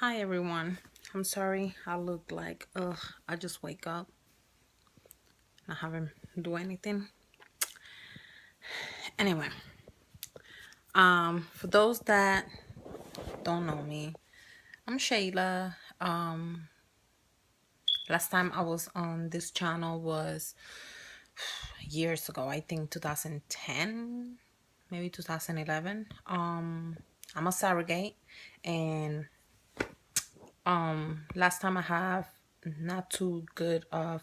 Hi everyone. I'm sorry I look like I just wake up and I haven't do anything. Anyway, for those that don't know me, I'm Shayla. Last time I was on this channel was years ago. I think 2010, maybe 2011. I'm a surrogate, and last time I have not too good of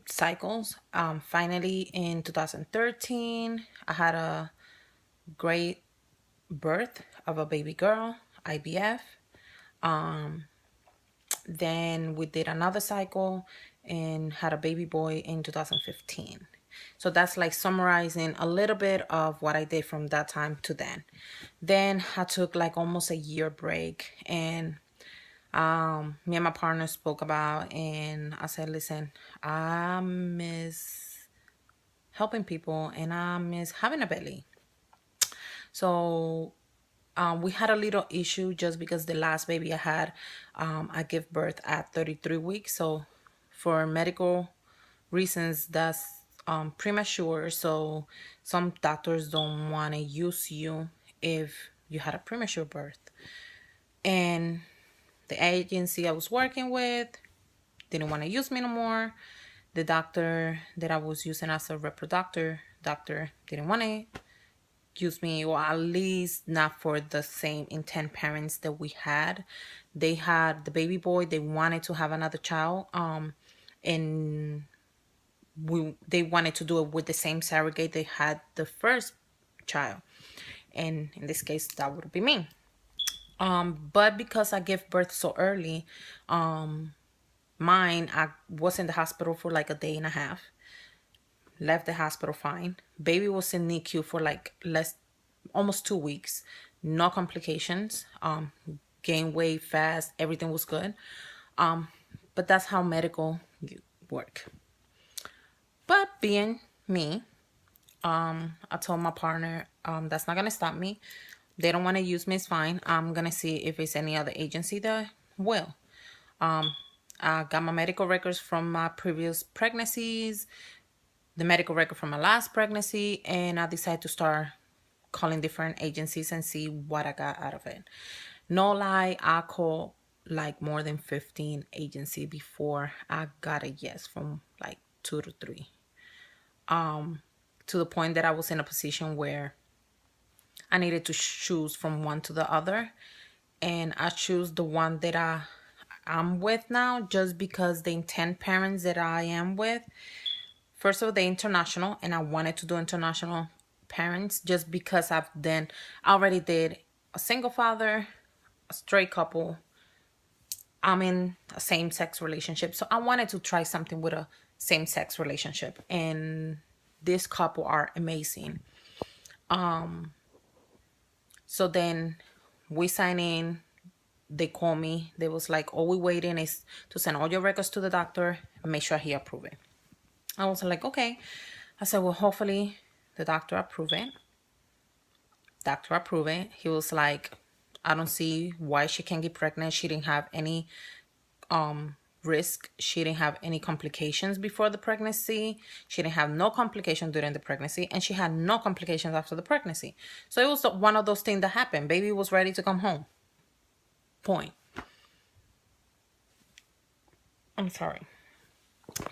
cycles. Finally, in 2013, I had a great birth of a baby girl, IVF. Then we did another cycle and had a baby boy in 2015. So that's like summarizing a little bit of what I did from that time to then. Then I took like almost a year break, and me and my partner spoke about, and I said, listen, I miss helping people and I miss having a belly. So we had a little issue just because the last baby I had, I gave birth at 33 weeks. So for medical reasons, that's premature. So some doctors don't want to use you if you had a premature birth. And the agency I was working with didn't want to use me no more. The doctor that I was using as a reproductor doctor didn't want to use me, or at least not for the same intent parents that we had. They had the baby boy, they wanted to have another child, and they wanted to do it with the same surrogate they had the first child, and in this case that would be me. But because I gave birth so early, I was in the hospital for like a day and a half, left the hospital fine. Baby was in NICU for like almost 2 weeks, no complications. Gained weight fast, everything was good. But that's how medical work. But being me, I told my partner, that's not gonna stop me. They don't want to use me, it's fine. I'm gonna see if it's any other agency that will. I got my medical records from my previous pregnancies, the medical record from my last pregnancy, and I decided to start calling different agencies and see what I got out of it. No lie, I called like more than 15 agencies before I got a yes from like 2 to 3. To the point that I was in a position where I needed to choose from one to the other. And I choose the one that I'm with now just because the intent parents that I am with, first of all, they're international, and I wanted to do international parents just because I already did a single father, a straight couple. I'm in a same-sex relationship, so I wanted to try something with a same-sex relationship, and this couple are amazing. So then we sign in. They call me. They was like, all we waiting is to send all your records to the doctor and make sure he approve it. I was like, okay. I said, well, hopefully the doctor approve it. Doctor approve it. He was like, I don't see why she can't get pregnant. She didn't have any risk. She didn't have any complications before the pregnancy. She didn't have no complications during the pregnancy, and she had no complications after the pregnancy. So it was one of those things that happened. Baby was ready to come home. Point. I'm sorry.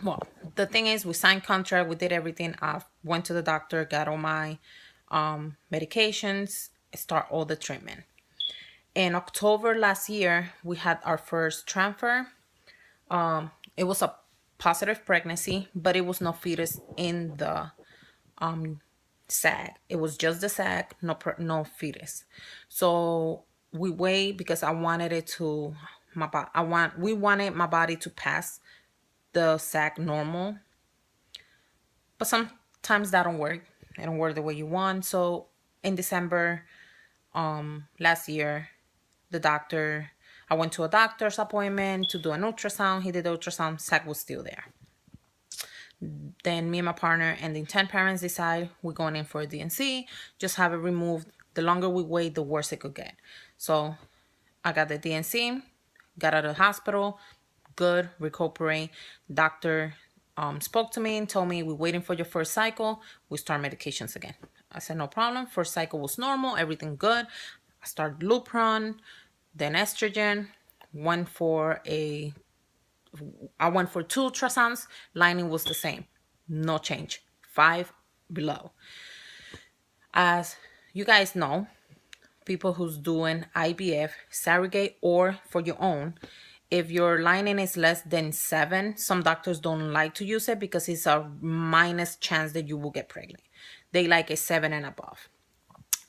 Well, the thing is, we signed contract, we did everything. I went to the doctor, got all my medications, start all the treatment. In October last year, we had our first transfer. It was a positive pregnancy, but it was no fetus in the sac. It was just the sac, no fetus. So we wait because I wanted it to we wanted my body to pass the sac normal, but sometimes that don't work. It don't work the way you want. So in December last year, I went to a doctor's appointment to do an ultrasound. He did the ultrasound, sac was still there. Then me and my partner and the intent parents decide we're going in for a DNC, just have it removed. The longer we wait, the worse it could get. So I got the DNC, got out of the hospital, good, recuperate. Doctor spoke to me and told me, we're waiting for your first cycle. We start medications again. I said, no problem. First cycle was normal, everything good. I started Lupron, then estrogen. Went for a, I went for 2 ultrasounds. Lining was the same, no change, 5 below. As you guys know, people who's doing IVF, surrogate, or for your own, if your lining is less than 7, some doctors don't like to use it because it's a minus chance that you will get pregnant. They like a 7 and above.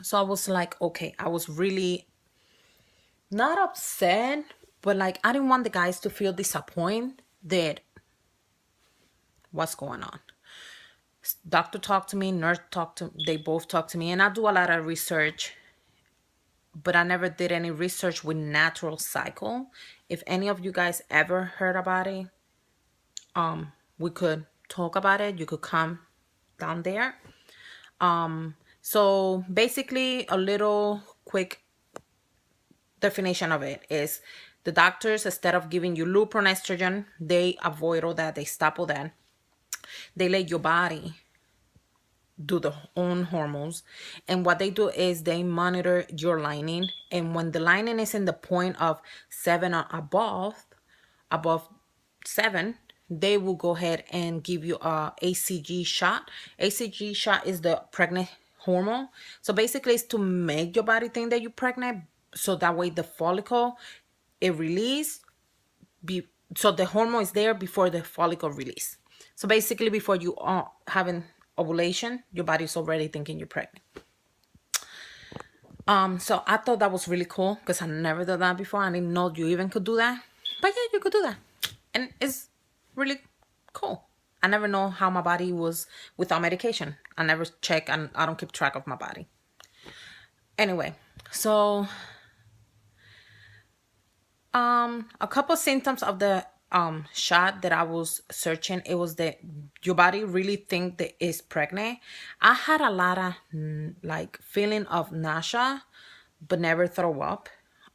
So I was like, okay, I was really not upset, but like I didn't want the guys to feel disappointed that what's going on. Doctor talked to me, nurse talked to, they both talked to me, and I do a lot of research, but I never did any research with Natural Cycle. If any of you guys ever heard about it, we could talk about it. You could come down there. So basically, a little quick definition of it is the doctors, instead of giving you Lupron, estrogen, they avoid all that. They stop all that. They let your body do the own hormones, and what they do is they monitor your lining, and when the lining is in the point of 7 or above 7, they will go ahead and give you a ACG shot. ACG shot is the pregnant hormone. So basically it's to make your body think that you're pregnant, so that way the follicle it release so the hormone is there before the follicle release. So basically before you are having ovulation, your body's already thinking you're pregnant. So I thought that was really cool because I never did that before. I didn't know you even could do that. But yeah, you could do that. And it's really cool. I never know how my body was without medication. I never check, and I don't keep track of my body. Anyway, so a couple symptoms of the shot that I was searching, it was that your body really think that it's pregnant. I had a lot of like feeling of nausea, but never throw up.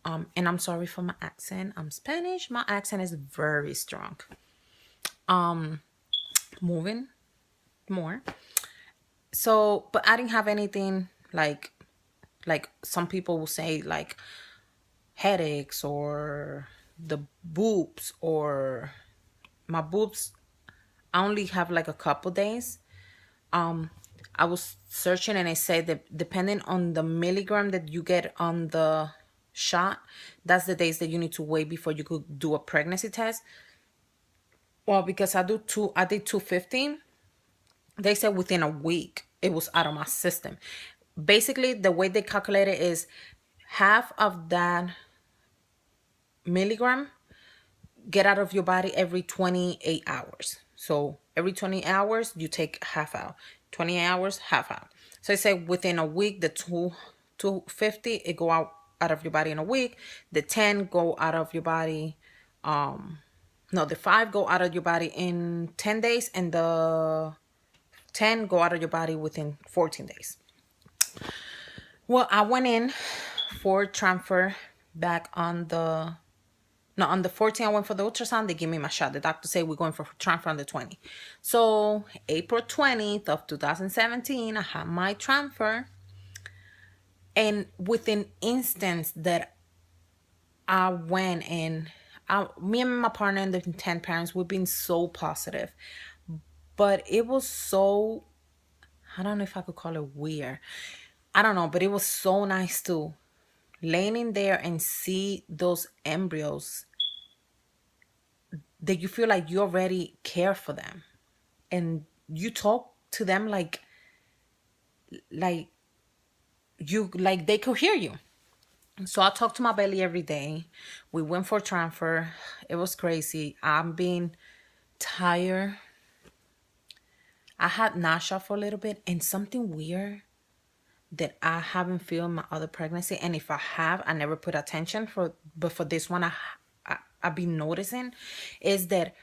And I'm sorry for my accent. I'm Spanish. My accent is very strong. Moving more. So, but I didn't have anything like some people will say like headaches or the boobs or my boobs. I only have like a couple days. I was searching and it said that depending on the milligram that you get on the shot, that's the days that you need to wait before you could do a pregnancy test. Well, because I did 250, they said within a week it was out of my system. Basically, the way they calculate it is half of that milligram get out of your body every 28 hours. So every 20 hours, you take half out. 28 hours, half out. So I say within a week, the 250, it go out of your body in a week. The 10 go out of your body. The 5 go out of your body in 10 days. And the 10 go out of your body within 14 days. Well, I went in for transfer back on the 14th, I went for the ultrasound. They give me my shot. The doctor said we're going for transfer on the 20th. So April 20th of 2017, I had my transfer. And within instance that I went and me and my partner and the 10 parents, we've been so positive. But it was so, I don't know if I could call it weird. I don't know, but it was so nice to laying in there and see those embryos that you feel like you already care for them, and you talk to them like they could hear you. So I talk to my belly every day. We went for transfer. It was crazy. I'm being tired. I had nausea for a little bit, and something weird that I haven't felt in my other pregnancy, and if I have, I never put attention but for this one I've been noticing, is that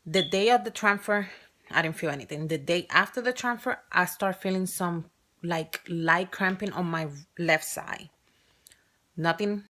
the day of the transfer I didn't feel anything. The day after the transfer, I start feeling some like light cramping on my left side. Nothing